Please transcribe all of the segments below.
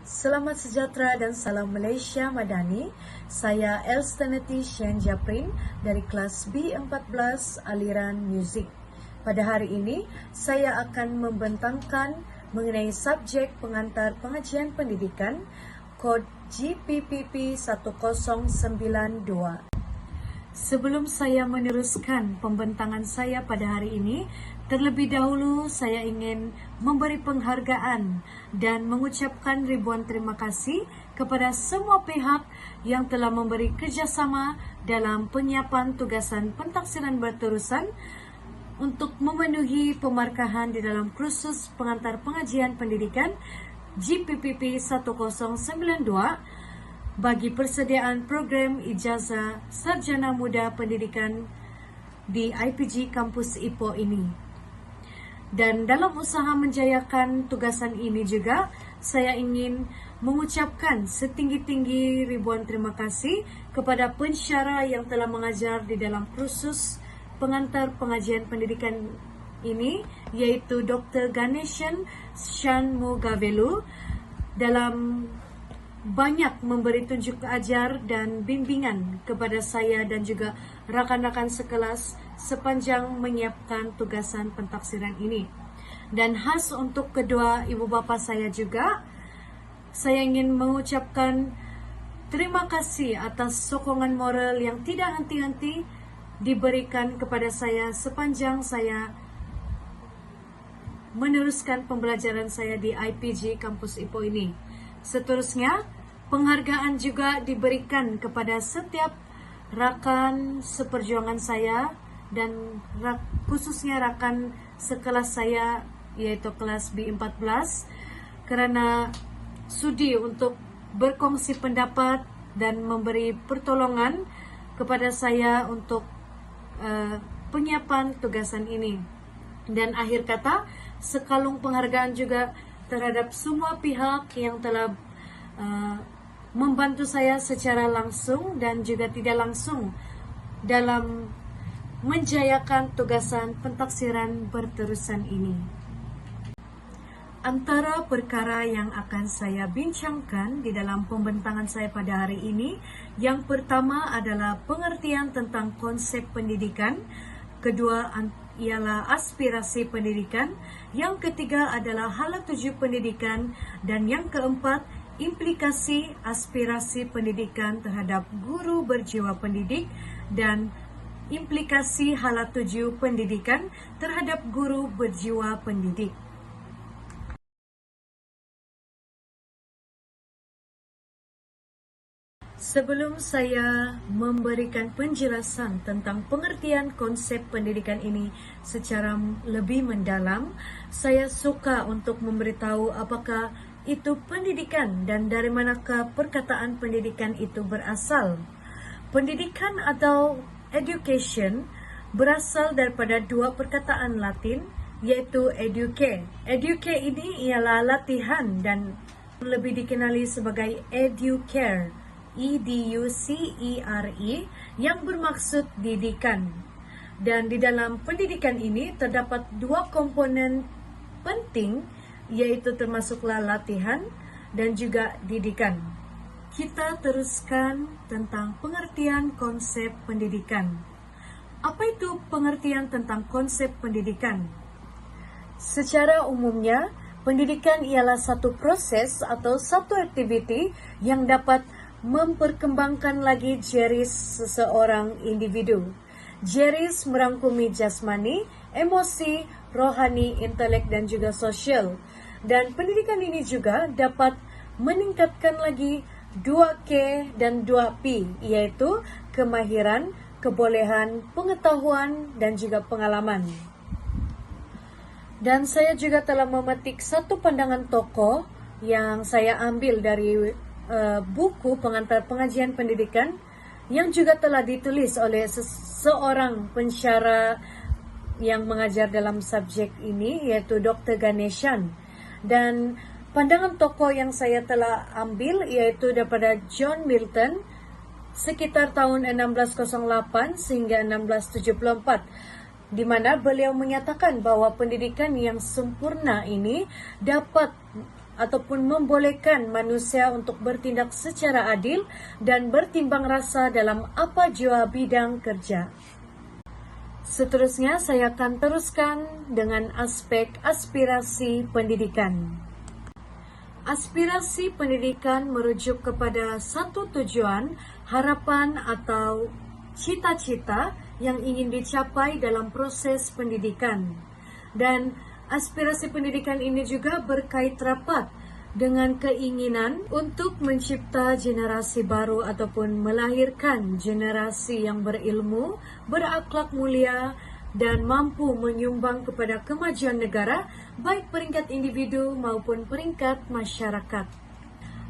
Selamat sejahtera dan salam Malaysia Madani. Saya Elstanity Shen Japrin dari kelas B14 aliran muzik. Pada hari ini, saya akan membentangkan mengenai subjek pengantar pengajian pendidikan kod GPPP 1092. Sebelum saya meneruskan pembentangan saya pada hari ini, terlebih dahulu saya ingin memberi penghargaan dan mengucapkan ribuan terima kasih kepada semua pihak yang telah memberi kerjasama dalam penyiapan tugasan pentaksiran berterusan untuk memenuhi pemarkahan di dalam kursus pengantar pengajian pendidikan GPPP 1092 bagi persediaan program ijazah sarjana muda pendidikan di IPG Kampus Ipoh ini. Dan dalam usaha menjayakan tugasan ini juga, saya ingin mengucapkan setinggi-tinggi ribuan terima kasih kepada pensyarah yang telah mengajar di dalam kursus pengantar pengajian pendidikan ini, yaitu Dr. Ganeshan Shanmugavelu, dalam banyak memberi tunjuk ajar dan bimbingan kepada saya dan juga rakan-rakan sekelas sepanjang menyiapkan tugasan pentaksiran ini. Dan khas untuk kedua ibu bapa saya juga, saya ingin mengucapkan terima kasih atas sokongan moral yang tidak henti-henti diberikan kepada saya sepanjang saya meneruskan pembelajaran saya di IPG Kampus Ipoh ini. Seterusnya, penghargaan juga diberikan kepada setiap rakan seperjuangan saya dan khususnya rakan sekelas saya, yaitu kelas B14, kerana sudi untuk berkongsi pendapat dan memberi pertolongan kepada saya untuk penyiapan tugasan ini. Dan akhir kata, sekalung penghargaan juga terhadap semua pihak yang telah membantu saya secara langsung dan juga tidak langsung dalam menjayakan tugasan pentaksiran berterusan ini. Antara perkara yang akan saya bincangkan di dalam pembentangan saya pada hari ini, yang pertama adalah pengertian tentang konsep pendidikan, kedua ialah aspirasi pendidikan, yang ketiga adalah hala tuju pendidikan, dan yang keempat implikasi aspirasi pendidikan terhadap guru berjiwa pendidik dan implikasi hala tuju pendidikan terhadap guru berjiwa pendidik. Sebelum saya memberikan penjelasan tentang pengertian konsep pendidikan ini secara lebih mendalam, saya suka untuk memberitahu apakah itu pendidikan dan dari manakah perkataan pendidikan itu berasal. Pendidikan atau education berasal daripada dua perkataan Latin, yaitu educare. Educare ini ialah latihan dan lebih dikenali sebagai educare, E-D-U-C-E-R-E, yang bermaksud didikan. Dan di dalam pendidikan ini terdapat dua komponen penting, yaitu termasuklah latihan dan juga didikan. Kita teruskan tentang pengertian konsep pendidikan. Apa itu pengertian tentang konsep pendidikan? Secara umumnya, pendidikan ialah satu proses atau satu aktiviti yang dapat memperkembangkan lagi jeris seseorang individu. Jeris merangkumi jasmani, emosi, rohani, intelek dan juga sosial. Dan pendidikan ini juga dapat meningkatkan lagi 2K dan 2P, yaitu kemahiran, kebolehan, pengetahuan dan juga pengalaman. Dan saya juga telah memetik satu pandangan tokoh yang saya ambil dari buku pengantar pengajian pendidikan yang juga telah ditulis oleh seorang pensyarah yang mengajar dalam subjek ini, yaitu Dr. Ganeshan. Dan pandangan tokoh yang saya telah ambil yaitu daripada John Milton sekitar tahun 1608 sehingga 1674, di mana beliau menyatakan bahwa pendidikan yang sempurna ini dapat ataupun membolehkan manusia untuk bertindak secara adil dan bertimbang rasa dalam apa jua bidang kerja. Seterusnya saya akan teruskan dengan aspek aspirasi pendidikan. Aspirasi pendidikan merujuk kepada satu tujuan, harapan atau cita-cita yang ingin dicapai dalam proses pendidikan. Dan aspirasi pendidikan ini juga berkait rapat dengan keinginan untuk mencipta generasi baru ataupun melahirkan generasi yang berilmu, berakhlak mulia dan mampu menyumbang kepada kemajuan negara, baik peringkat individu maupun peringkat masyarakat.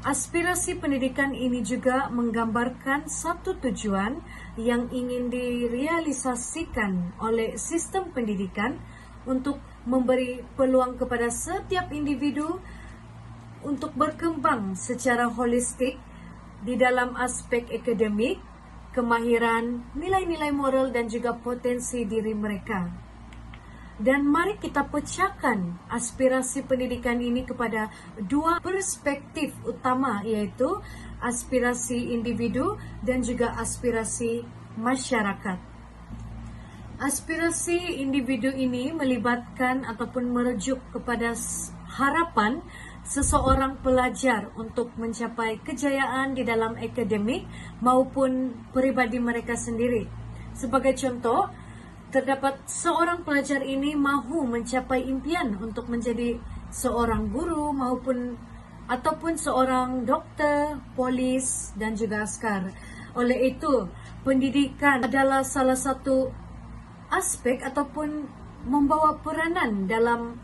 Aspirasi pendidikan ini juga menggambarkan satu tujuan yang ingin direalisasikan oleh sistem pendidikan untuk memberi peluang kepada setiap individu untuk berkembang secara holistik di dalam aspek akademik, kemahiran, nilai-nilai moral dan juga potensi diri mereka. Dan mari kita pecahkan aspirasi pendidikan ini kepada dua perspektif utama, yaitu aspirasi individu dan juga aspirasi masyarakat. Aspirasi individu ini melibatkan ataupun merujuk kepada harapan seseorang pelajar untuk mencapai kejayaan di dalam akademik maupun pribadi mereka sendiri. Sebagai contoh, terdapat seorang pelajar ini mahu mencapai impian untuk menjadi seorang guru ataupun seorang dokter, polis dan juga askar. Oleh itu, pendidikan adalah salah satu aspek ataupun membawa peranan dalam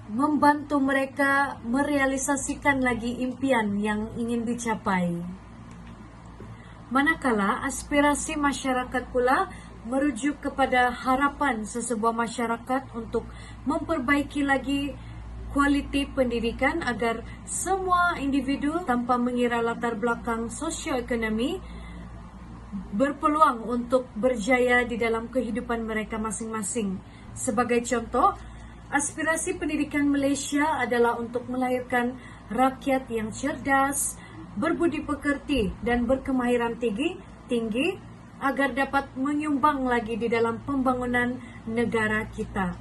membantu mereka merealisasikan lagi impian yang ingin dicapai. Manakala aspirasi masyarakat pula merujuk kepada harapan sesebuah masyarakat untuk memperbaiki lagi kualiti pendidikan agar semua individu tanpa mengira latar belakang sosioekonomi berpeluang untuk berjaya di dalam kehidupan mereka masing-masing. Sebagai contoh, aspirasi pendidikan Malaysia adalah untuk melahirkan rakyat yang cerdas, berbudi pekerti dan berkemahiran tinggi agar dapat menyumbang lagi di dalam pembangunan negara kita.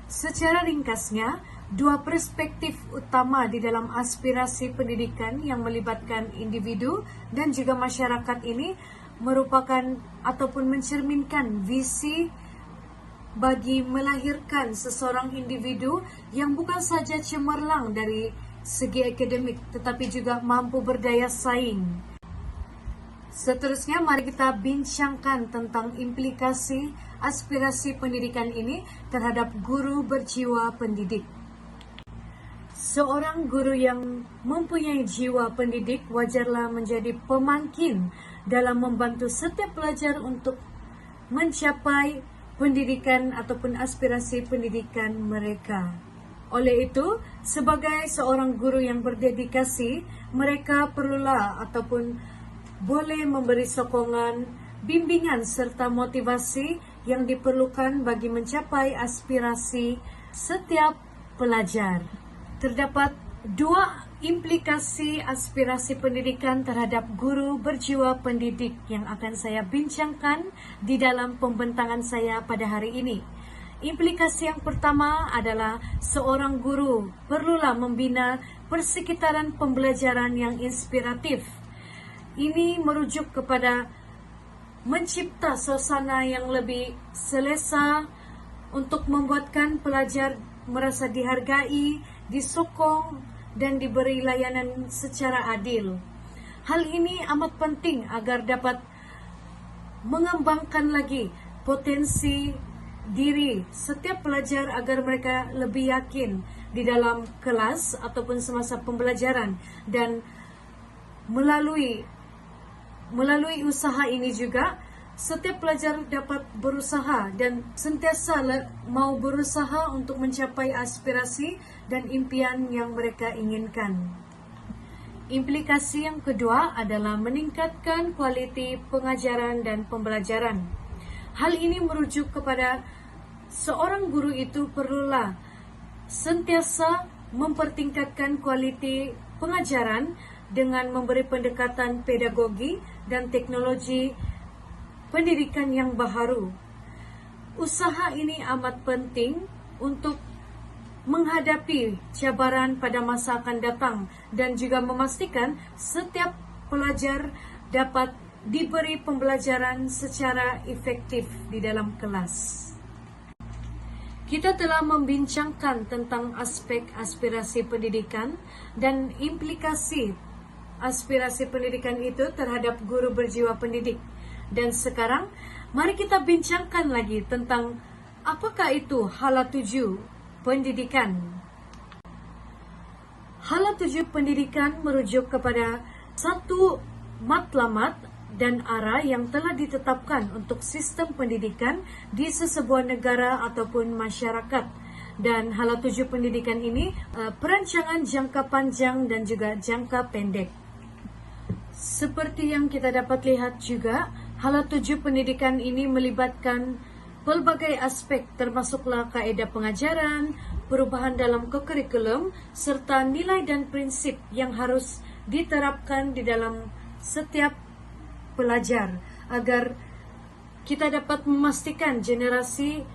Secara ringkasnya, dua perspektif utama di dalam aspirasi pendidikan yang melibatkan individu dan juga masyarakat ini merupakan ataupun mencerminkan visi bagi melahirkan seseorang individu yang bukan saja cemerlang dari segi akademik tetapi juga mampu berdaya saing. Seterusnya mari kita bincangkan tentang implikasi aspirasi pendidikan ini terhadap guru berjiwa pendidik. Seorang guru yang mempunyai jiwa pendidik wajarlah menjadi pemangkin dalam membantu setiap pelajar untuk mencapai pendidikan ataupun aspirasi pendidikan mereka. Oleh itu, sebagai seorang guru yang berdedikasi, mereka perlulah ataupun boleh memberi sokongan, bimbingan serta motivasi yang diperlukan bagi mencapai aspirasi setiap pelajar. Terdapat dua implikasi aspirasi pendidikan terhadap guru berjiwa pendidik yang akan saya bincangkan di dalam pembentangan saya pada hari ini. Implikasi yang pertama adalah seorang guru perlulah membina persekitaran pembelajaran yang inspiratif. Ini merujuk kepada mencipta suasana yang lebih selesa untuk membuatkan pelajar merasa dihargai, disokong dan diberi layanan secara adil. Hal ini amat penting agar dapat mengembangkan lagi potensi diri setiap pelajar agar mereka lebih yakin di dalam kelas ataupun semasa pembelajaran, dan melalui usaha ini juga setiap pelajar dapat berusaha dan sentiasa mau berusaha untuk mencapai aspirasi dan impian yang mereka inginkan. Implikasi yang kedua adalah meningkatkan kualiti pengajaran dan pembelajaran. Hal ini merujuk kepada seorang guru itu perlulah sentiasa mempertingkatkan kualiti pengajaran dengan memberi pendekatan pedagogi dan teknologi pendidikan yang baharu. Usaha ini amat penting untuk menghadapi cabaran pada masa akan datang dan juga memastikan setiap pelajar dapat diberi pembelajaran secara efektif di dalam kelas. Kita telah membincangkan tentang aspek aspirasi pendidikan dan implikasi aspirasi pendidikan itu terhadap guru berjiwa pendidik. Dan sekarang, mari kita bincangkan lagi tentang apakah itu hala 7 pendidikan. Hala 7 pendidikan merujuk kepada satu matlamat dan arah yang telah ditetapkan untuk sistem pendidikan di sesebuah negara ataupun masyarakat. Dan hala 7 pendidikan ini perancangan jangka panjang dan juga jangka pendek. Seperti yang kita dapat lihat juga, hala 7 pendidikan ini melibatkan pelbagai aspek termasuklah kaedah pengajaran, perubahan dalam kurikulum, serta nilai dan prinsip yang harus diterapkan di dalam setiap pelajar agar kita dapat memastikan generasi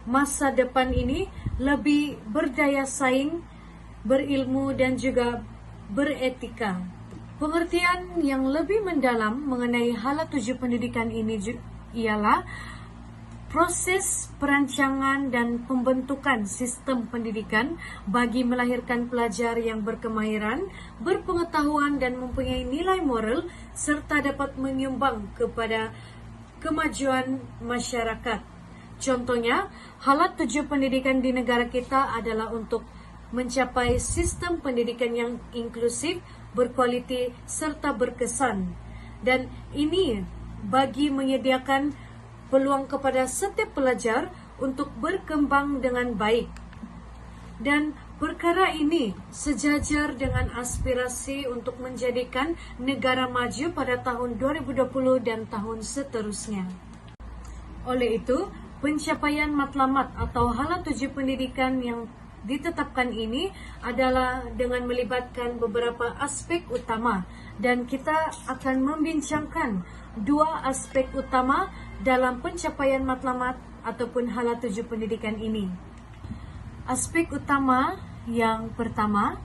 masa depan ini lebih berdaya saing, berilmu dan juga beretika. Pengertian yang lebih mendalam mengenai hala 7 pendidikan ini ialah proses perancangan dan pembentukan sistem pendidikan bagi melahirkan pelajar yang berkemahiran, berpengetahuan dan mempunyai nilai moral serta dapat menyumbang kepada kemajuan masyarakat. Contohnya, hala 7 pendidikan di negara kita adalah untuk mencapai sistem pendidikan yang inklusif, berkualiti serta berkesan. Dan ini bagi menyediakan peluang kepada setiap pelajar untuk berkembang dengan baik. Dan perkara ini sejajar dengan aspirasi untuk menjadikan negara maju pada tahun 2020 dan tahun seterusnya. Oleh itu, pencapaian matlamat atau hala 7 pendidikan yang ditetapkan ini adalah dengan melibatkan beberapa aspek utama, dan kita akan membincangkan dua aspek utama dalam pencapaian matlamat ataupun hala 7 pendidikan ini. Aspek utama yang pertama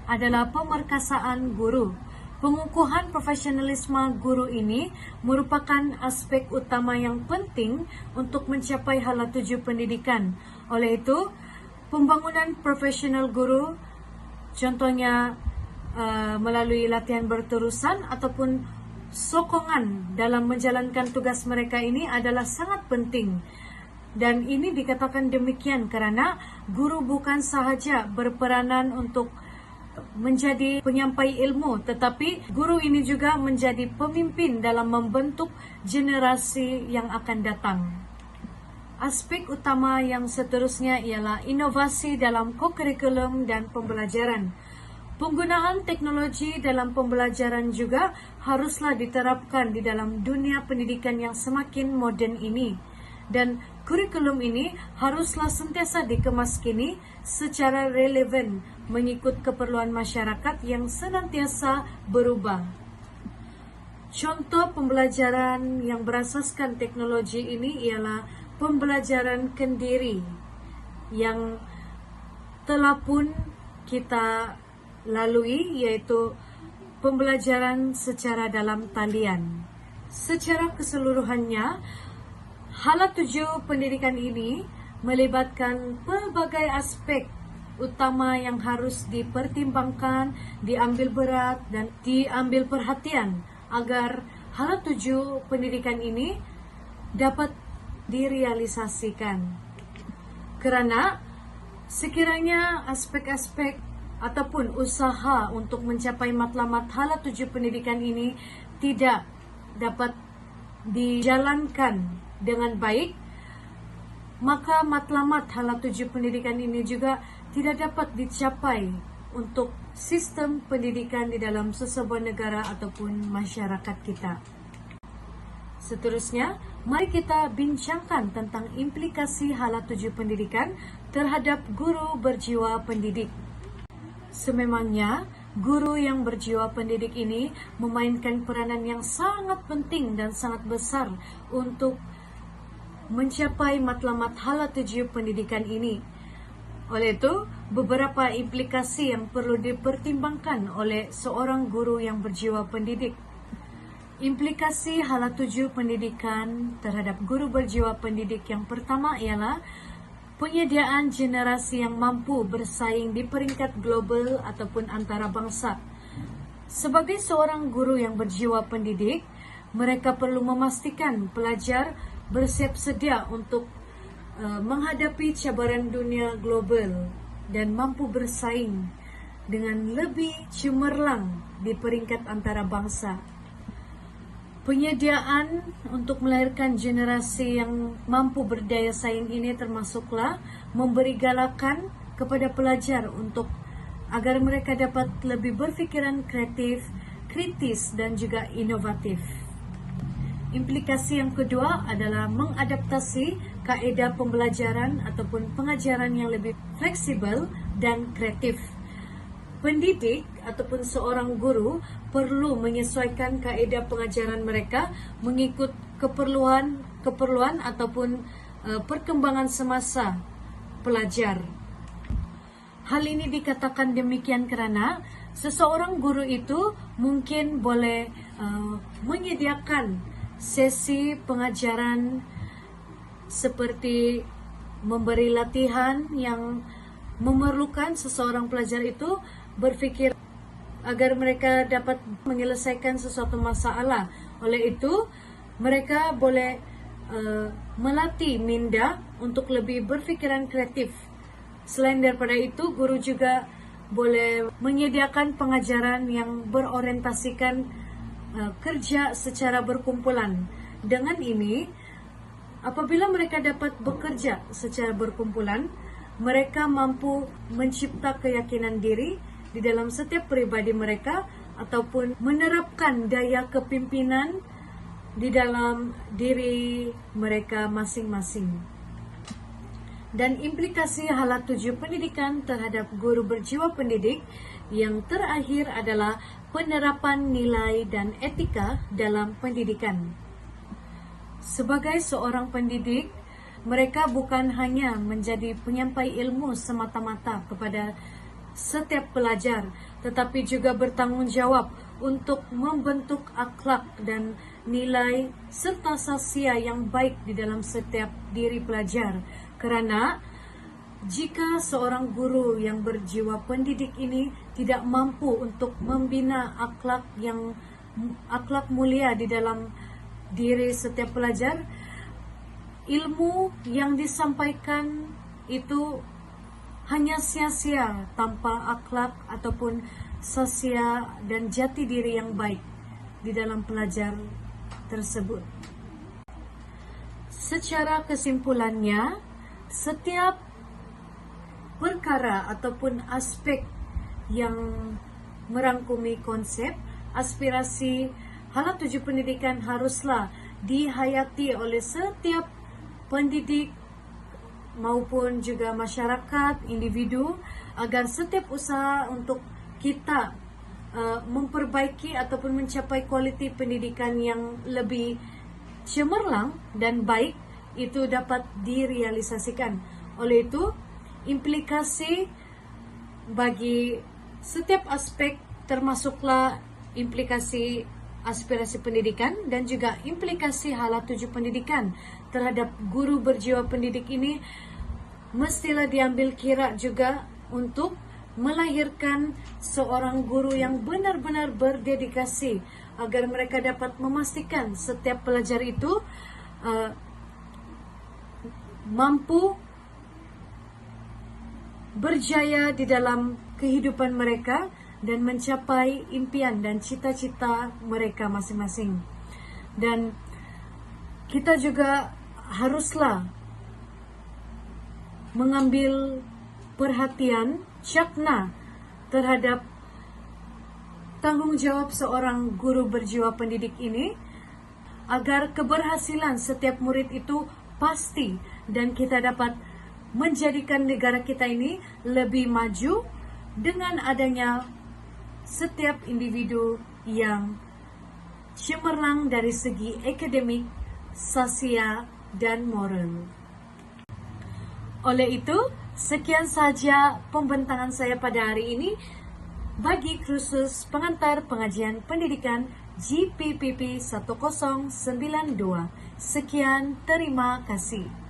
adalah pemerkasaan guru. Pengukuhan profesionalisme guru ini merupakan aspek utama yang penting untuk mencapai hala 7 pendidikan. Oleh itu, pembangunan profesional guru, contohnya melalui latihan berterusan ataupun sokongan dalam menjalankan tugas mereka ini adalah sangat penting. Dan ini dikatakan demikian kerana guru bukan sahaja berperanan untuk menjadi penyampai ilmu, tetapi guru ini juga menjadi pemimpin dalam membentuk generasi yang akan datang. Aspek utama yang seterusnya ialah inovasi dalam kurikulum dan pembelajaran. Penggunaan teknologi dalam pembelajaran juga haruslah diterapkan di dalam dunia pendidikan yang semakin moden ini. Dan kurikulum ini haruslah sentiasa dikemas kini secara relevan mengikut keperluan masyarakat yang senantiasa berubah. Contoh pembelajaran yang berasaskan teknologi ini ialah pembelajaran kendiri yang telah pun kita lalui, yaitu pembelajaran secara dalam talian. Secara keseluruhannya, hala 7 pendidikan ini melibatkan pelbagai aspek utama yang harus dipertimbangkan, diambil berat dan diambil perhatian agar hala 7 pendidikan ini dapat direalisasikan. Kerana sekiranya aspek-aspek ataupun usaha untuk mencapai matlamat hala 7 pendidikan ini tidak dapat dijalankan dengan baik, maka matlamat hala 7 pendidikan ini juga tidak dapat dicapai untuk sistem pendidikan di dalam sesebuah negara ataupun masyarakat kita. Seterusnya, mari kita bincangkan tentang implikasi hala 7 pendidikan terhadap guru berjiwa pendidik. Sememangnya, guru yang berjiwa pendidik ini memainkan peranan yang sangat penting dan sangat besar untuk mencapai matlamat hala tuju pendidikan ini. Oleh itu, beberapa implikasi yang perlu dipertimbangkan oleh seorang guru yang berjiwa pendidik. Implikasi hala tuju pendidikan terhadap guru berjiwa pendidik yang pertama ialah penyediaan generasi yang mampu bersaing di peringkat global ataupun antarabangsa. Sebagai seorang guru yang berjiwa pendidik, mereka perlu memastikan pelajar bersiap sedia untuk menghadapi cabaran dunia global dan mampu bersaing dengan lebih cemerlang di peringkat antarabangsa. Penyediaan untuk melahirkan generasi yang mampu berdaya saing ini termasuklah memberi galakan kepada pelajar untuk agar mereka dapat lebih berfikiran kreatif, kritis dan juga inovatif. Implikasi yang kedua adalah mengadaptasi kaedah pembelajaran ataupun pengajaran yang lebih fleksibel dan kreatif. Pendidik ataupun seorang guru perlu menyesuaikan kaedah pengajaran mereka mengikut keperluan ataupun perkembangan semasa pelajar. Hal ini dikatakan demikian kerana seseorang guru itu mungkin boleh menyediakan sesi pengajaran seperti memberi latihan yang memerlukan seseorang pelajar itu berfikir agar mereka dapat menyelesaikan sesuatu masalah. Oleh itu, mereka boleh melatih minda untuk lebih berfikiran kreatif. Selain daripada itu, guru juga boleh menyediakan pengajaran yang berorientasikan kerja secara berkumpulan. Dengan ini, apabila mereka dapat bekerja secara berkumpulan, mereka mampu mencipta keyakinan diri di dalam setiap pribadi mereka ataupun menerapkan daya kepimpinan di dalam diri mereka masing-masing. Dan implikasi hala tuju pendidikan terhadap guru berjiwa pendidik yang terakhir adalah penerapan nilai dan etika dalam pendidikan. Sebagai seorang pendidik, mereka bukan hanya menjadi penyampai ilmu semata-mata kepada setiap pelajar, tetapi juga bertanggung jawab untuk membentuk akhlak dan nilai serta sasiya yang baik di dalam setiap diri pelajar. Kerana jika seorang guru yang berjiwa pendidik ini tidak mampu untuk membina akhlak mulia di dalam diri setiap pelajar, ilmu yang disampaikan itu hanya sia-sia tanpa akhlak ataupun sosial dan jati diri yang baik di dalam pelajar tersebut. Secara kesimpulannya, setiap perkara ataupun aspek yang merangkumi konsep aspirasi hala tuju pendidikan haruslah dihayati oleh setiap pendidik maupun juga masyarakat, individu, agar setiap usaha untuk kita memperbaiki ataupun mencapai kualiti pendidikan yang lebih cemerlang dan baik itu dapat direalisasikan. Oleh itu, implikasi bagi setiap aspek termasuklah implikasi aspirasi pendidikan dan juga implikasi hala tuju pendidikan terhadap guru berjiwa pendidik ini mestilah diambil kira juga untuk melahirkan seorang guru yang benar-benar berdedikasi agar mereka dapat memastikan setiap pelajar itu mampu berjaya di dalam kehidupan mereka dan mencapai impian dan cita-cita mereka masing-masing. Dan kita juga haruslah mengambil perhatian syakna terhadap tanggung jawab seorang guru berjiwa pendidik ini agar keberhasilan setiap murid itu pasti dan kita dapat menjadikan negara kita ini lebih maju dengan adanya setiap individu yang cemerlang dari segi akademik, sosial, dan moral. Oleh itu, sekian saja pembentangan saya pada hari ini bagi kursus pengantar pengajian pendidikan GPPP 1092. Sekian, terima kasih.